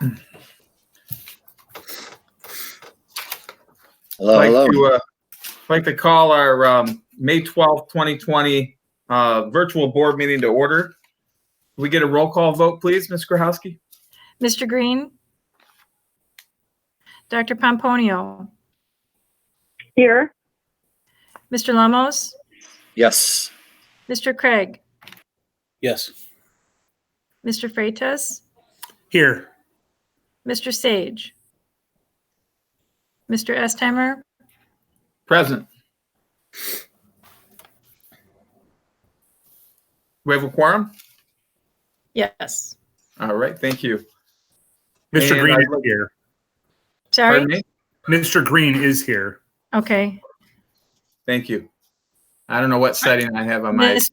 I'd like to call our May 12th, 2020 virtual board meeting to order. Can we get a roll call vote, please, Ms. Grahowski? Mr. Green? Dr. Pomponio? Here. Mr. Lamos? Yes. Mr. Craig? Yes. Mr. Freitas? Here. Mr. Sage? Mr. Estheimer? Present. We have a quorum? Yes. All right, thank you. Mr. And Green I'd is like- here. Sorry? Pardon me? Mr. Green is here. Okay. Thank you. I don't know what setting I have on my Mr.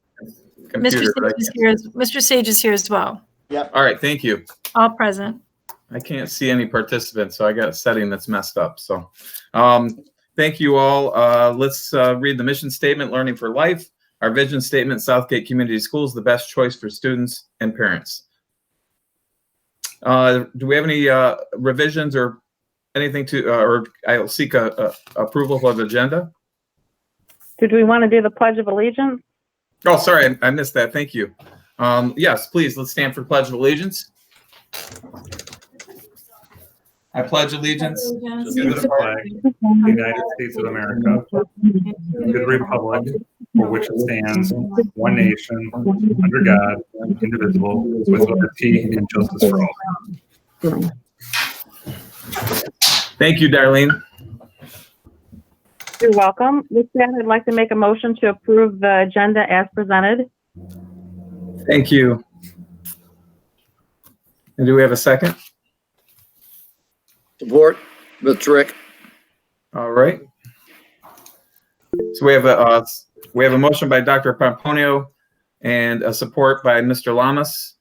computer. but I Sage is can't- here. Mr. Sage is here as well. All right, thank you. All present. I can't see any participants, so I got a setting that's messed up. So thank you all. Let's read the mission statement, Learning for Life. Our vision statement, Southgate Community Schools, the best choice for students and parents. Do we have any revisions or anything to, or I'll seek approval of the agenda? Did we want to do the Pledge of Allegiance? Oh, sorry, I missed that. Thank you. Yes, please, let's stand for Pledge of Allegiance. I pledge allegiance To the flag of the United States of America, and to the republic for which it stands, one nation, under God, indivisible, with liberty and justice for all. Thank you, Darlene. You're welcome. With that, I'd like to make a motion to approve the agenda as presented. Thank you. And do we have a second? Support, Mr. Rick. All right. So we have a motion by Dr. Pomponio and a support by Mr. Lamas.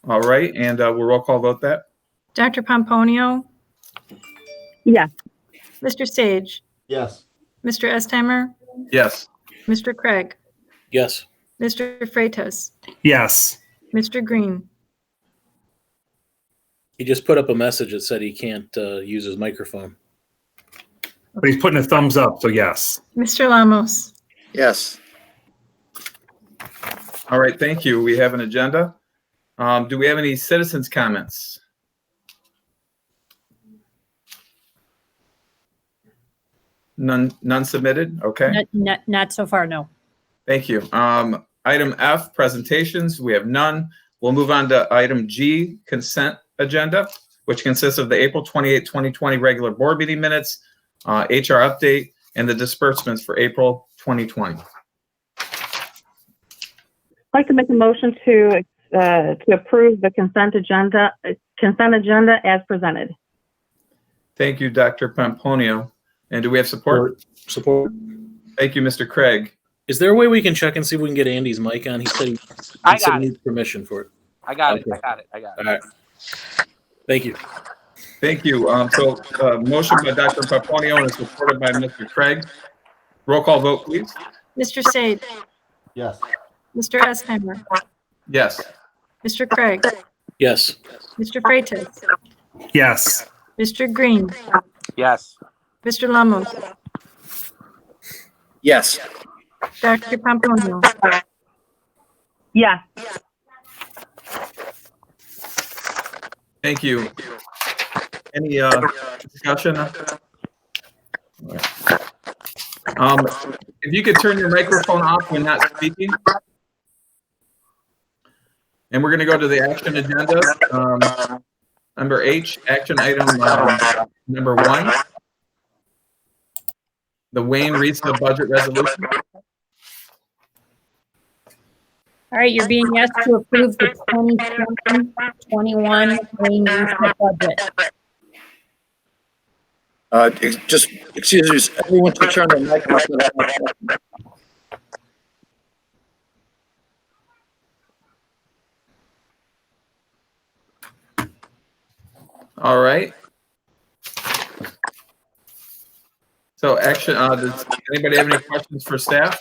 All right, and we'll roll call vote that. Dr. Pomponio? Yes. Mr. Sage? Yes. Mr. Estheimer? Yes. Mr. Craig? Yes. Mr. Freitas? Yes. Mr. Green? He just put up a message that said he can't use his microphone. But he's putting a thumbs up, so yes. Mr. Lamos? Yes. All right, thank you. We have an agenda. Do we have any citizens' comments? None submitted? Okay. Not so far, no. Thank you. Item F, presentations, we have none. We'll move on to item G, consent agenda, which consists of the April 28, 2020 regular board meeting minutes, HR update, and the disbursements for April 2020. I'd like to make a motion to approve the consent agenda as presented. Thank you, Dr. Pomponio. And do we have support? Support. Thank you, Mr. Craig. Is there a way we can check and see if we can get Andy's mic on? He said he needs permission for it. I got Okay. it. All right. Thank you. Thank you. Motion by Dr. Pomponio and supported by Mr. Craig. Roll call vote, please. Mr. Sage? Yes. Mr. Estheimer? Yes. Mr. Craig? Yes. Mr. Freitas? Yes. Mr. Green? Yes. Mr. Lamos? Yes. Dr. Pomponio? Yes. Thank you. Any discussion? If you could turn your microphone off when not speaking. And we're going to go to the action agenda. Number H, action item number 1. The Wayne RESA budget resolution. All right, you're being asked to approve the 2021 Wayne RESA budget. Just excuse me. Everyone to turn their mic off. All right. So action, does anybody have any questions for staff?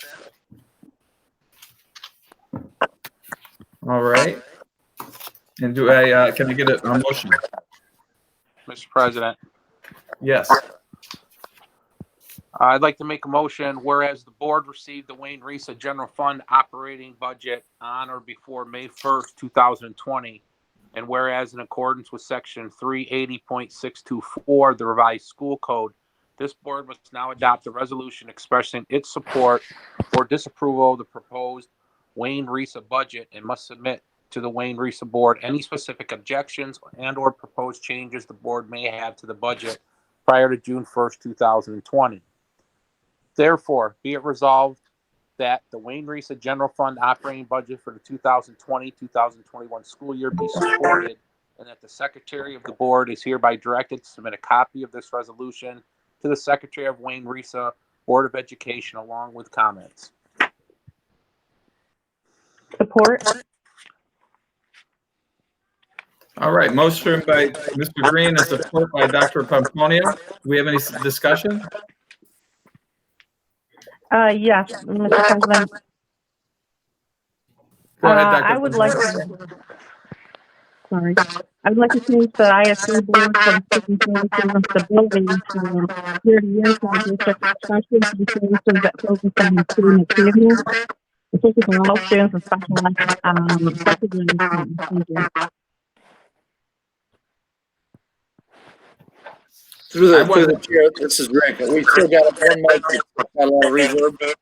All right. And can I get a motion? Mr. President, Yes. I'd like to make a motion, whereas the board received the Wayne Risa General Fund operating budget on or before May 1st, 2020, and whereas in accordance with section 380.624 of the revised school code, this board must now adopt a resolution expressing its support or disapproval of the proposed Wayne Risa budget and must submit to the Wayne Risa board any specific objections and or proposed changes the board may have to the budget prior to June 1st, 2020. Therefore, be it resolved that the Wayne Risa General Fund operating budget for the 2020-2021 school year be supported, and that the Secretary of the Board is hereby directed to submit a copy of this resolution to the Secretary of Wayne Risa Board of Education along with comments. Support. All right, motion by Mr. Green and support by Dr. Pomponio. Do we have any discussion? Yes, Mr. President. Go ahead, Dr. I would like to change the ISD board from student services and stability to year-to-year for district, especially for the services that focus on student achievement, especially for all students with special needs. Thank you. Through the chair, this is Rick. We still got one mic that's got a lot of reverb.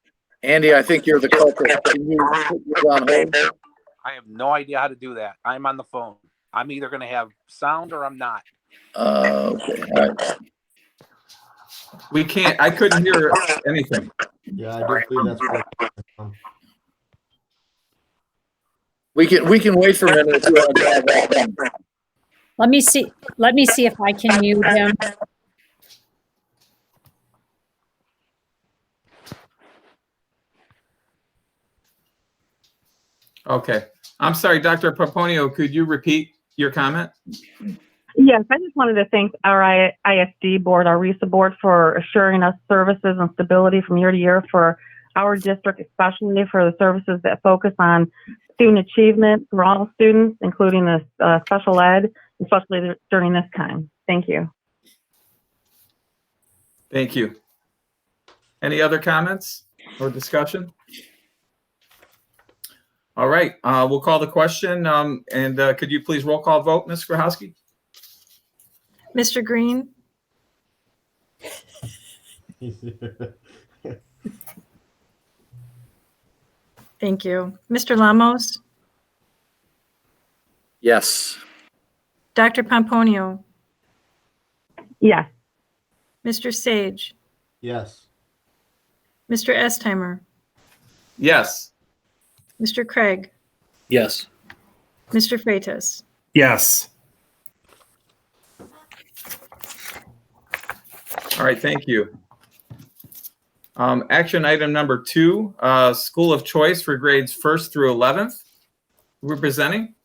Andy, I think you're the culprit. Can you put yours on hold? I have no idea how to do that. I'm on the phone. I'm either going to have sound or I'm not. Okay. All right. We can't, I couldn't hear anything. Yeah, I do believe that's correct. We can wait for a minute if you want to drive off. Let me see if I can mute him. Okay. I'm sorry, Dr. Pomponio, could you repeat your comment? Yes, I just wanted to thank our ISD board, our RISA board, for assuring us services and stability from year to year for our district, especially for the services that focus on student achievement for all students, including the special ed, especially during this time. Thank you. Thank you. Any other comments or discussion? All right, we'll call the question. And could you please roll call vote, Ms. Grahowski? Mr. Green, thank you. Mr. Lamos, Yes. Dr. Pomponio, Yes. Mr. Sage, Yes. Mr. Estheimer, Yes. Mr. Craig, Yes. Mr. Freitas. Yes. All right, thank you. Action item number 2, school of choice for grades 1st through 11th. We're presenting.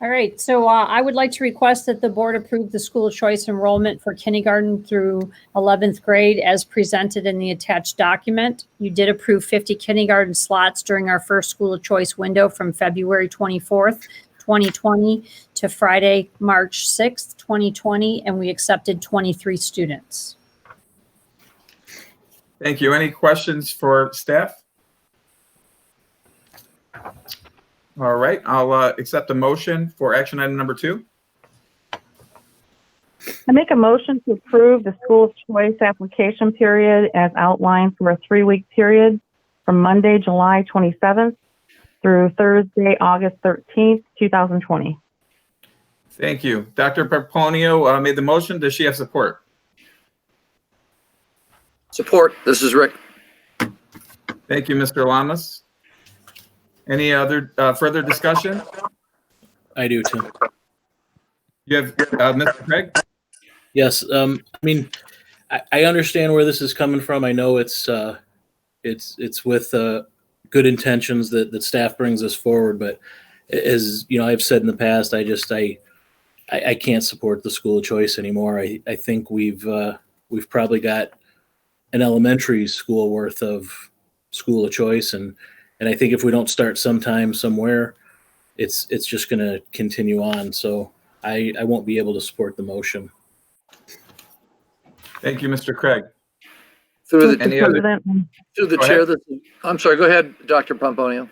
All right, so I would like to request that the board approve the school choice enrollment for kindergarten through 11th grade as presented in the attached document. You did approve 50 kindergarten slots during our first school of choice window from February 24th, 2020 to Friday, March 6th, 2020, and we accepted 23 students. Thank you. Any questions for staff? All right, I'll accept a motion for action item number 2. I make a motion to approve the school of choice application period as outlined for a 3-week period from Monday, July 27th through Thursday, August 13th, 2020. Thank you. Dr. Pomponio made the motion. Does she have support? Support. This is Rick. Thank you, Mr. Lamas. Any other further discussion? I do too. You have Mr. Craig? Yes. I mean, I understand where this is coming from. I know it's with good intentions that staff brings us forward, but as you know, I've said in the past, I can't support the school of choice anymore. I think we've probably got an elementary school worth of school of choice, and I think if we don't start sometime somewhere, it's just going to continue on. So I won't be able to support the motion. Thank you, Mr. Craig. Through the, Any other? President. through the Go chair, ahead. I'm sorry, go ahead, Dr. Pomponio.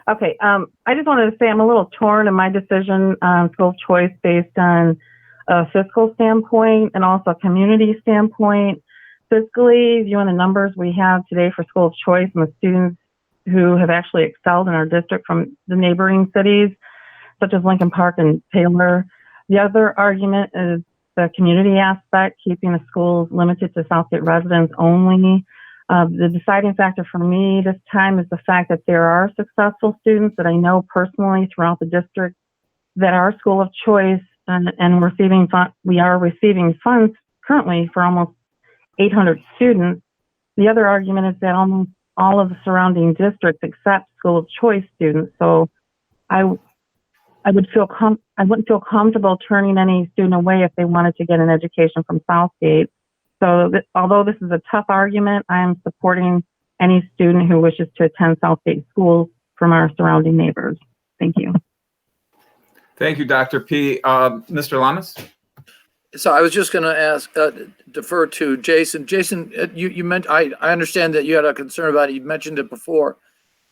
Okay, I just wanted to say I'm a little torn in my decision on school choice based on a fiscal standpoint and also a community standpoint. Fiscally, viewing the numbers we have today for school choice and the students who have actually excelled in our district from the neighboring cities, such as Lincoln Park and Taylor. The other argument is the community aspect, keeping the schools limited to Southgate residents only. The deciding factor for me this time is the fact that there are successful students that I know personally throughout the district that are school of choice and we are receiving funds currently for almost 800 students. The other argument is that almost all of the surrounding districts accept school of choice students. So I wouldn't feel comfortable turning any student away if they wanted to get an education from Southgate. So although this is a tough argument, I am supporting any student who wishes to attend Southgate schools from our surrounding neighbors. Thank you. Thank you, Dr. P. Mr. Lamas? So I was just going to ask, defer to Jason. Jason, you mentioned, I understand that you had a concern about it. You mentioned it before.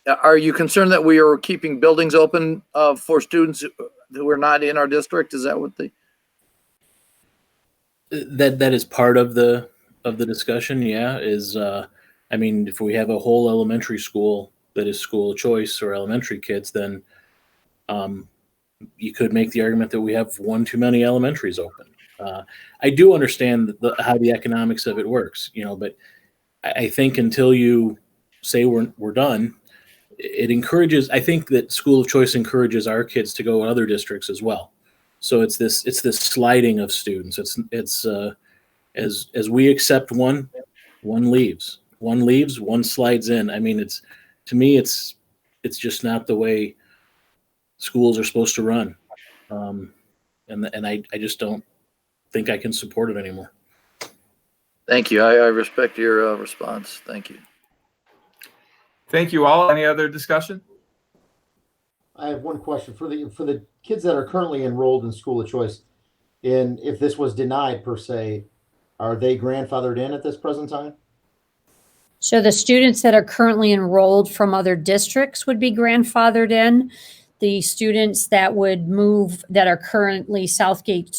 Are you concerned that we are keeping buildings open for students who are not in our district? Is that what That is part of the discussion. Yeah, I mean, if we have a whole elementary school that is school of choice or elementary kids, then you could make the argument that we have one too many elementaries open. I do understand how the economics of it works, but I think until you say we're done, it encourages. I think that school of choice encourages our kids to go in other districts as well. So it's this sliding of students. It's as we accept one leaves, one slides in. I mean, to me it's just not the way schools are supposed to run, and I just don't think I can support it anymore. Thank you. I respect your response. Thank you. Thank you all. Any other discussion? I have one question for the kids that are currently enrolled in school of choice. And if this was denied per se, are they grandfathered in at this present time? So the students that are currently enrolled from other districts would be grandfathered in. The students that would move that are currently Southgate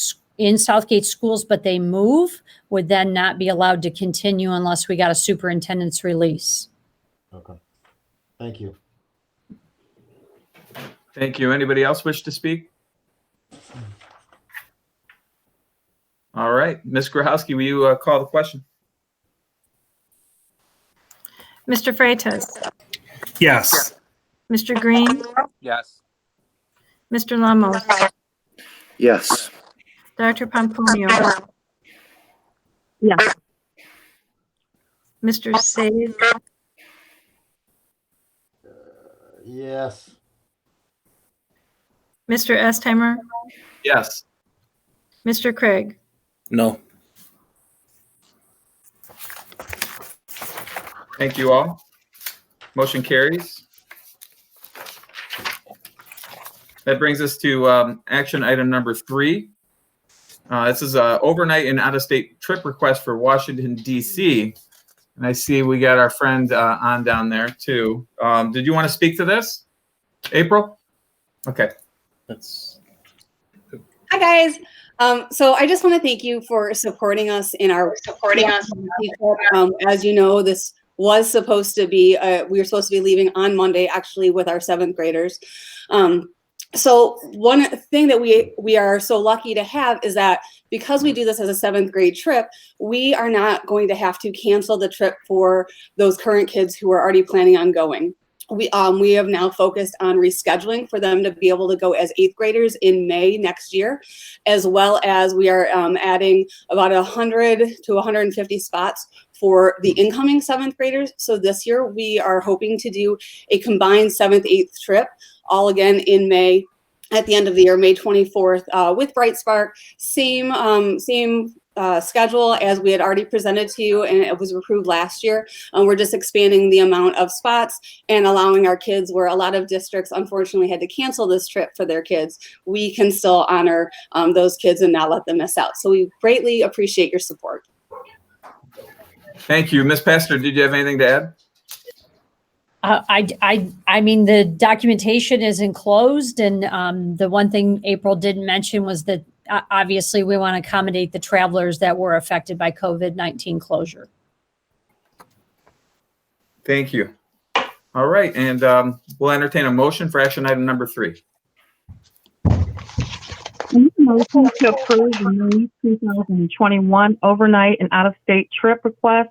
schools, but they move, would then not be allowed to continue unless we got a superintendent's release. Okay. Thank you. Thank you. Anybody else wish to speak? All right. Ms. Grahowski, will you call the question? Mr. Freitas? Yes. Mr. Green? Yes. Mr. Lamos? Yes. Dr. Pomponio? Yes. Mr. Sage? Yes. Mr. Estheimer? Yes. Mr. Craig? No. Thank you all. Motion carries. That brings us to action item number 3. This is an overnight and out-of-state trip request for Washington, D.C. And I see we got our friend on down there too. Did you want to speak to this, April? Okay. Hi guys. So I just want to thank you for supporting us in our as you know, this was supposed to be we were supposed to be leaving on Monday, actually, with our 7th graders. So one thing that we are so lucky to have is that because we do this as a 7th grade trip, we are not going to have to cancel the trip for those current kids who are already planning on going. We have now focused on rescheduling for them to be able to go as 8th graders in May next year, as well as we are adding about 100 to 150 spots for the incoming 7th graders. So this year we are hoping to do a combined 7th, 8th trip, all again in May. At the end of the year, May 24th, with Bright Spark, same schedule as we had already presented to you, and it was approved last year. We're just expanding the amount of spots and allowing our kids, where a lot of districts unfortunately had to cancel this trip for their kids, we can still honor those kids and not let them miss out. So we greatly appreciate your support. Thank you. Ms. Pastor, did you have anything to add? I mean, the documentation is enclosed, and the one thing April didn't mention was that obviously we want to accommodate the travelers that were affected by COVID-19 closure. Thank you. All right, and we'll entertain a motion for action item number 3. Motion to approve the May 2021 overnight and out-of-state trip request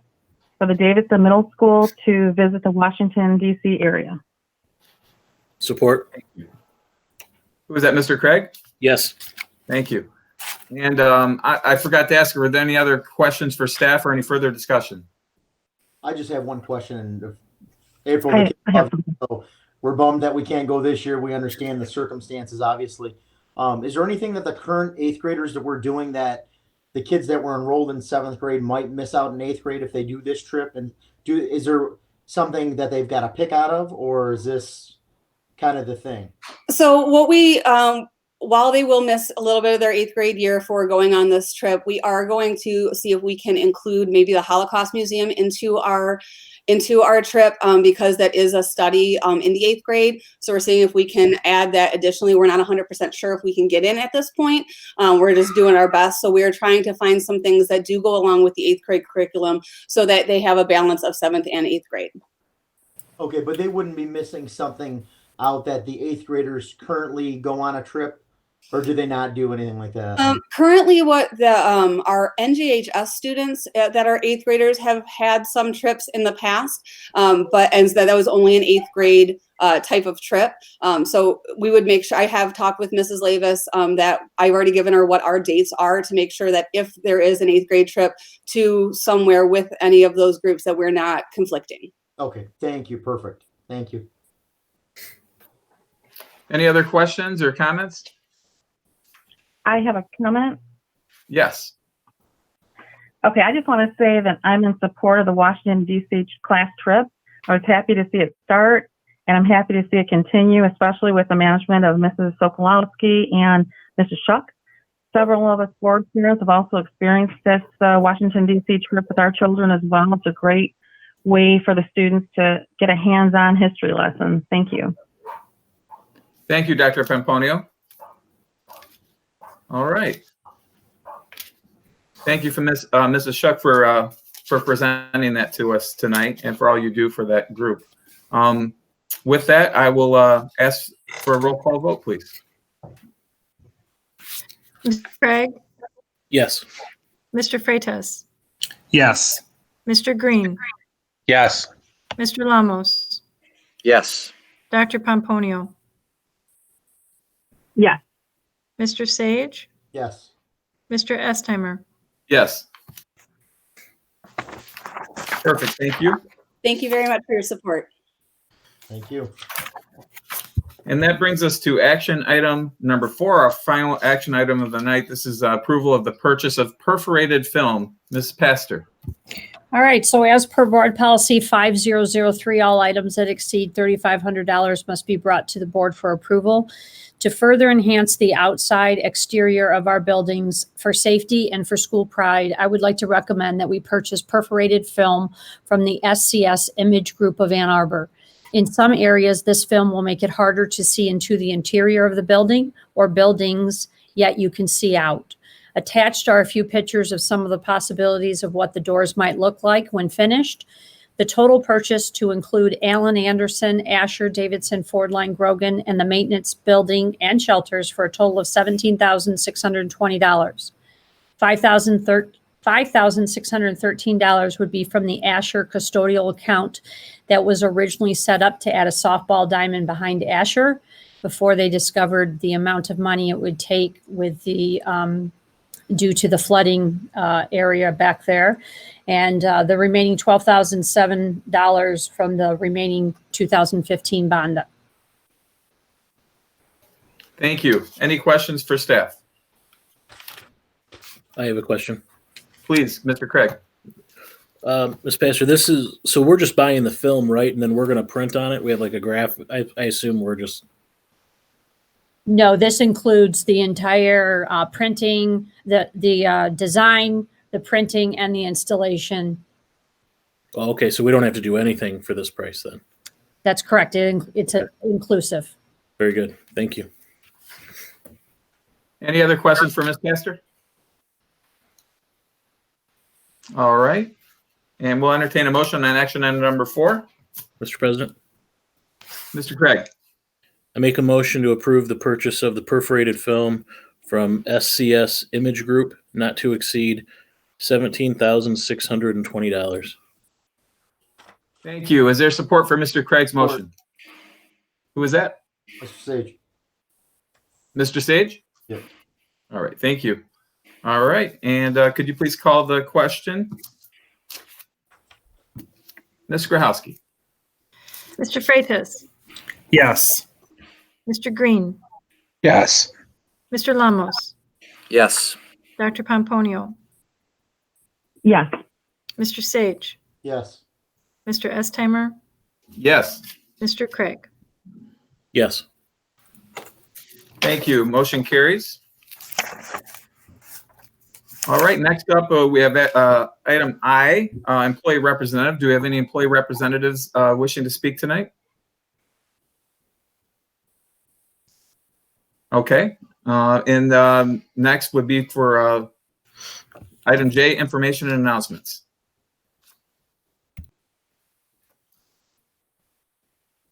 for the Davidson Middle School to visit the Washington, D.C. area. Support. Who was that, Mr. Craig? Yes. Thank you. And I forgot to ask, were there any other questions for staff or any further discussion? I just have one question. And April, I have so we're bummed that we can't go this year. We understand the circumstances, obviously. Is there anything that the current 8th graders that we're doing that the kids that were enrolled in 7th grade might miss out in 8th grade if they do this trip? And is there something that they've got to pick out of, or is this kind of the thing? So what we, while they will miss a little bit of their 8th grade year for going on this trip, we are going to see if we can include maybe the Holocaust Museum into our trip, because that is a study in the 8th grade. So we're seeing if we can add that additionally. We're not 100% sure if we can get in at this point. We're just doing our best. So we're trying to find some things that do go along with the 8th grade curriculum so that they have a balance of 7th and 8th grade. Okay, but they wouldn't be missing something out that the 8th graders currently go on a trip, or do they not do anything like that? Currently, what the our NJHS students that are 8th graders have had some trips in the past, but that was only an 8th grade type of trip. So we would make sure, I have talked with Mrs. Lavis that I've already given her what our dates are to make sure that if there is an 8th grade trip to somewhere with any of those groups that we're not conflicting. Okay, thank you. Perfect. Thank you. Any other questions or comments? I have a comment. Yes. Okay, I just want to say that I'm in support of the Washington, D.C. class trip. I was happy to see it start, and I'm happy to see it continue, especially with the management of Mrs. Sokolowski and Mrs. Shuck. Several of us board parents have also experienced this Washington, D.C. trip with our children as well. It's a great way for the students to get a hands-on history lesson. Thank you. Thank you, Dr. Pamponio. All right. Thank you for Mrs. Shuck for presenting that to us tonight and for all you do for that group. With that, I will ask for a roll call vote, please. Mr. Craig, Yes. Mr. Freitas, Yes. Mr. Green, Yes. Mr. Lamos, Yes. Dr. Pomponio, Yes. Mr. Sage, Yes. Mr. Estheimer. Yes. Perfect. Thank you. Thank you very much for your support. Thank you. And that brings us to action item number 4, our final action item of the night. This is approval of the purchase of perforated film. Ms. Pastor. All right, so as per board policy 5003, all items that exceed $3,500 must be brought to the board for approval. To further enhance the outside exterior of our buildings for safety and for school pride, I would like to recommend that we purchase perforated film from the SCS Image Group of Ann Arbor. In some areas, this film will make it harder to see into the interior of the building or buildings, yet you can see out. Attached are a few pictures of some of the possibilities of what the doors might look like when finished. The total purchase to include Allen Anderson, Asher, Davidson, Ford Line, Grogan, and the maintenance building and shelters for a total of $17,620. $5,613 would be from the Asher custodial account that was originally set up to add a softball diamond behind Asher before they discovered the amount of money it would take with the due to the flooding area back there. And the remaining $12,007 from the remaining 2015 bond. Thank you. Any questions for staff? I have a question. Please, Mr. Craig. Ms. Pastor, so we're just buying the film, right? And then we're going to print on it. We have like a graph. I assume we're just. No, this includes the entire printing, the design, the printing, and the installation. Oh, okay, so we don't have to do anything for this price then. That's correct. It's inclusive. Very good. Thank you. Any other questions for Ms. Pastor? All right. And we'll entertain a motion on action item number 4. Mr. President, Mr. Craig. I make a motion to approve the purchase of the perforated film from SCS Image Group, not to exceed $17,620. Thank you. Is there support for Mr. Craig's motion? Who is that? Mr. Sage. Mr. Sage? Yep. All right. Thank you. All right. And could you please call the question? Ms. Grahowski. Mr. Freitas, Yes. Mr. Green, Yes. Mr. Lamos, Yes. Dr. Pomponio, Yes. Mr. Sage, Yes. Mr. Estheimer, Yes. Mr. Craig. Yes. Thank you. Motion carries. All right. Next up, we have item I, employee representative. Do we have any employee representatives wishing to speak tonight? Okay. And next would be for item J, information and announcements.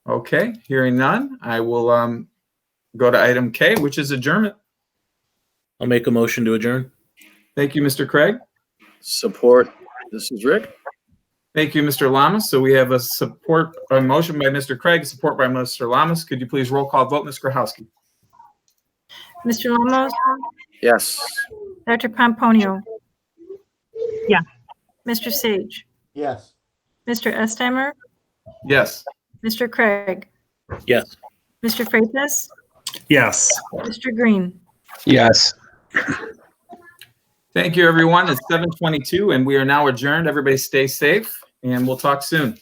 Okay. Hearing none, I will go to item K, which is adjournment. I'll make a motion to adjourn. Thank you, Mr. Craig. Support. This is Rick. Thank you, Mr. Lamas. So we have a motion by Mr. Craig, support by Mr. Lamas. Could you please roll call vote, Ms. Grahowski? Mr. Lamos, Yes. Dr. Pomponio. Yes. Mr. Sage, Yes. Mr. Estheimer, Yes. Mr. Craig, Yes. Mr. Freitas, Yes. Mr. Green. Yes. Thank you, everyone. It's 7:22 and we are now adjourned. Everybody stay safe and we'll talk soon.